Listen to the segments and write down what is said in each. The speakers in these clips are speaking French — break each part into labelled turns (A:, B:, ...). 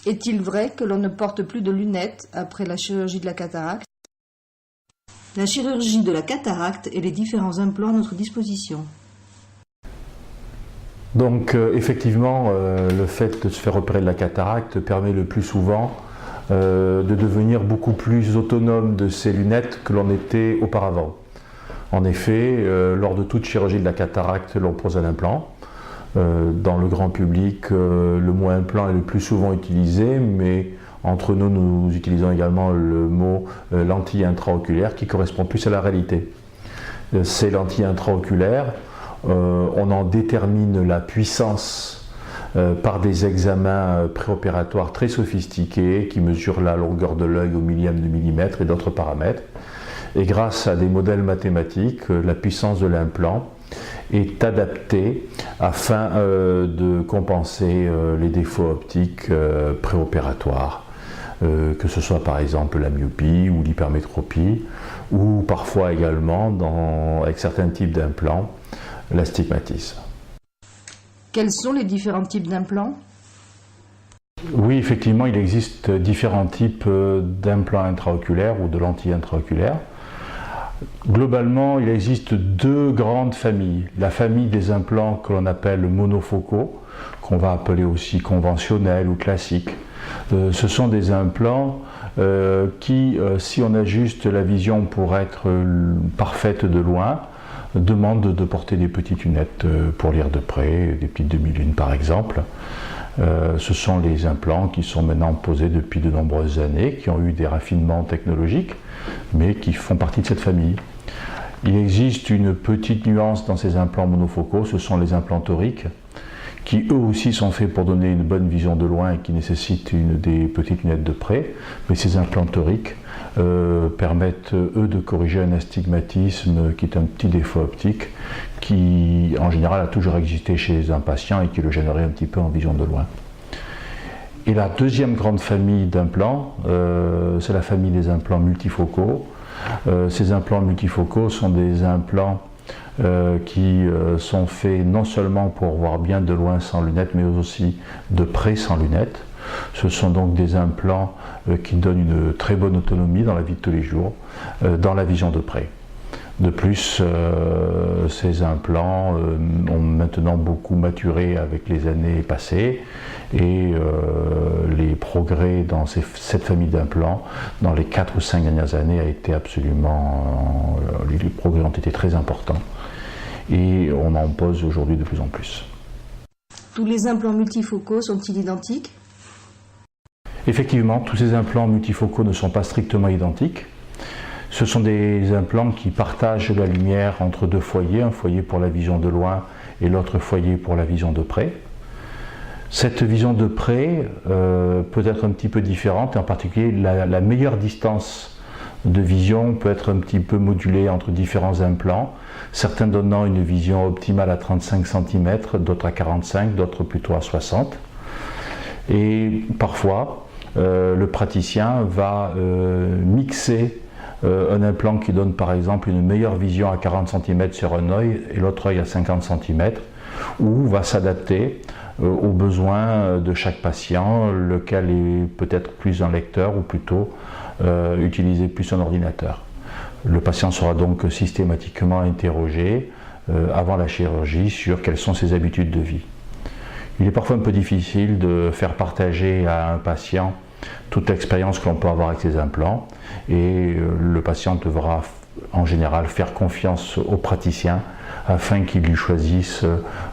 A: Est-il vrai que l'on ne porte plus de lunettes après la chirurgie de la cataracte? La chirurgie de la cataracte et les différents implants à notre disposition.
B: Donc effectivement, le fait de se faire opérer de la cataracte permet le plus souvent de devenir beaucoup plus autonome de ses lunettes que l'on était auparavant. En effet, lors de toute chirurgie de la cataracte, l'on pose un implant. Dans le grand public, le mot implant est le plus souvent utilisé, mais entre nous, nous utilisons également le mot lentille intraoculaire qui correspond plus à la réalité. Ces lentilles intraoculaires, on en détermine la puissance par des examens préopératoires très sophistiqués qui mesurent la longueur de l'œil au millième de millimètre et d'autres paramètres. Et grâce à des modèles mathématiques, la puissance de l'implant est adaptée afin de compenser les défauts optiques préopératoires, que ce soit par exemple la myopie ou l'hypermétropie, ou parfois également, avec certains types d'implants, l'astigmatisme.
A: Quels sont les différents types d'implants?
B: Oui, effectivement, il existe différents types d'implants intraoculaires ou de lentilles intraoculaires. Globalement, il existe deux grandes familles. La famille des implants que l'on appelle monofocaux, qu'on va appeler aussi conventionnels ou classiques. Ce sont des implants qui, si on ajuste la vision pour être parfaite de loin, demandent de porter des petites lunettes pour lire de près, des petites demi-lunes par exemple. Ce sont les implants qui sont maintenant posés depuis de nombreuses années, qui ont eu des raffinements technologiques, mais qui font partie de cette famille. Il existe une petite nuance dans ces implants monofocaux, ce sont les implants toriques, qui eux aussi sont faits pour donner une bonne vision de loin et qui nécessitent des petites lunettes de près, mais ces implants toriques permettent eux de corriger un astigmatisme qui est un petit défaut optique qui en général a toujours existé chez un patient et qui le gênerait un petit peu en vision de loin. Et la deuxième grande famille d'implants, c'est la famille des implants multifocaux. Ces implants multifocaux sont des implants qui sont faits non seulement pour voir bien de loin sans lunettes, mais aussi de près sans lunettes. Ce sont donc des implants qui donnent une très bonne autonomie dans la vie de tous les jours, dans la vision de près. De plus, ces implants ont maintenant beaucoup maturé avec les années passées et les progrès dans cette famille d'implants dans les 4 ou 5 dernières années a été absolument... les progrès ont été très importants et on en pose aujourd'hui de plus en plus.
A: Tous les implants multifocaux sont-ils identiques?
B: Effectivement, tous ces implants multifocaux ne sont pas strictement identiques. Ce sont des implants qui partagent la lumière entre deux foyers, un foyer pour la vision de loin et l'autre foyer pour la vision de près. Cette vision de près peut être un petit peu différente, et en particulier la meilleure distance de vision peut être un petit peu modulée entre différents implants, certains donnant une vision optimale à 35 cm, d'autres à 45, d'autres plutôt à 60. Et parfois, le praticien va mixer un implant qui donne par exemple une meilleure vision à 40 cm sur un œil et l'autre œil à 50 cm, ou va s'adapter aux besoins de chaque patient, lequel est peut-être plus un lecteur ou plutôt utiliser plus un ordinateur. Le patient sera donc systématiquement interrogé avant la chirurgie sur quelles sont ses habitudes de vie. Il est parfois un peu difficile de faire partager à un patient toute l'expérience que l'on peut avoir avec ces implants et le patient devra en général faire confiance au praticien afin qu'il lui choisisse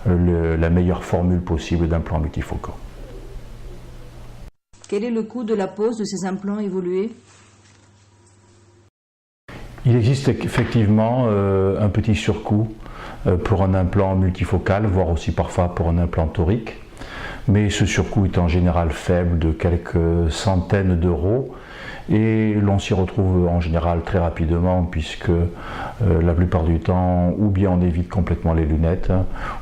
B: la meilleure formule possible d'implants multifocaux.
A: Quel est le coût de la pose de ces implants évolués?
B: Il existe effectivement un petit surcoût pour un implant multifocal, voire aussi parfois pour un implant torique. Mais ce surcoût est en général faible, de quelques centaines d'euros, et l'on s'y retrouve en général très rapidement puisque la plupart du temps, ou bien on évite complètement les lunettes,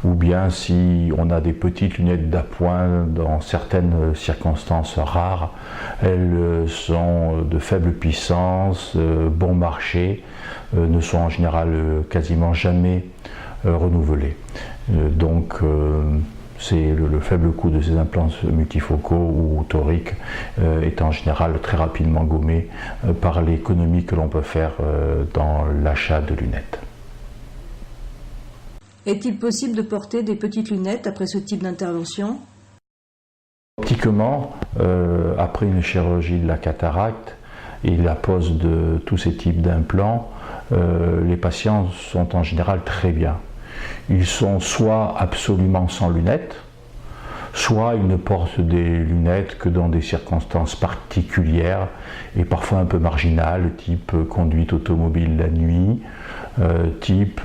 B: ou bien si on a des petites lunettes d'appoint dans certaines circonstances rares, elles sont de faible puissance, bon marché, ne sont en général quasiment jamais renouvelées. Donc C'est le faible coût de ces implants multifocaux ou toriques est en général très rapidement gommé par l'économie que l'on peut faire dans l'achat de lunettes.
A: Est-il possible de porter des petites lunettes après ce type d'intervention?
B: Optiquement, après une chirurgie de la cataracte et la pose de tous ces types d'implants, les patients sont en général très bien. Ils sont soit absolument sans lunettes, soit ils ne portent des lunettes que dans des circonstances particulières et parfois un peu marginales, type conduite automobile la nuit, type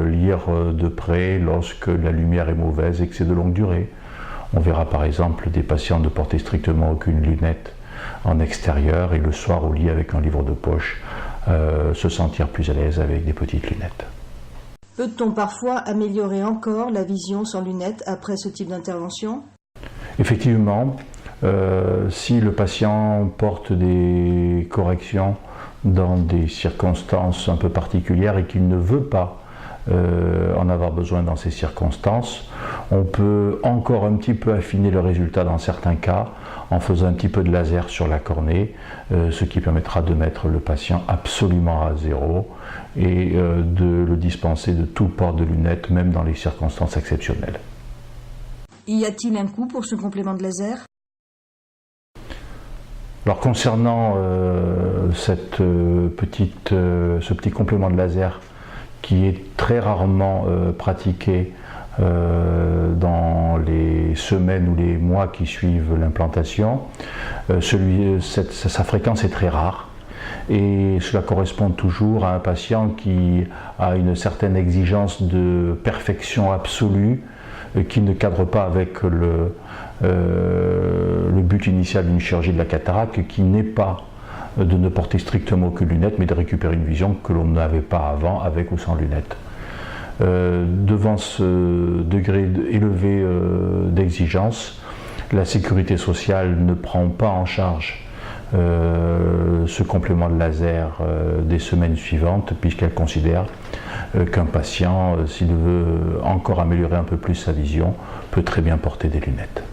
B: lire de près lorsque la lumière est mauvaise et que c'est de longue durée. On verra par exemple des patients ne porter strictement aucune lunette en extérieur et le soir au lit avec un livre de poche se sentir plus à l'aise avec des petites lunettes.
A: Peut-on parfois améliorer encore la vision sans lunettes après ce type d'intervention?
B: Effectivement, si le patient porte des corrections dans des circonstances un peu particulières et qu'il ne veut pas en avoir besoin dans ces circonstances, on peut encore un petit peu affiner le résultat dans certains cas en faisant un petit peu de laser sur la cornée, ce qui permettra de mettre le patient absolument à zéro et de le dispenser de tout port de lunettes, même dans les circonstances exceptionnelles.
A: Y a-t-il un coût pour ce complément de laser?
B: Alors concernant ce petit complément de laser qui est très rarement pratiqué dans les semaines ou les mois qui suivent l'implantation, sa fréquence est très rare et cela correspond toujours à un patient qui a une certaine exigence de perfection absolue qui ne cadre pas avec le but initial d'une chirurgie de la cataracte qui n'est pas de ne porter strictement aucune lunette mais de récupérer une vision que l'on n'avait pas avant avec ou sans lunettes. Devant ce degré élevé d'exigence, la sécurité sociale ne prend pas en charge ce complément de laser des semaines suivantes puisqu'elle considère qu'un patient, s'il veut encore améliorer un peu plus sa vision, peut très bien porter des lunettes.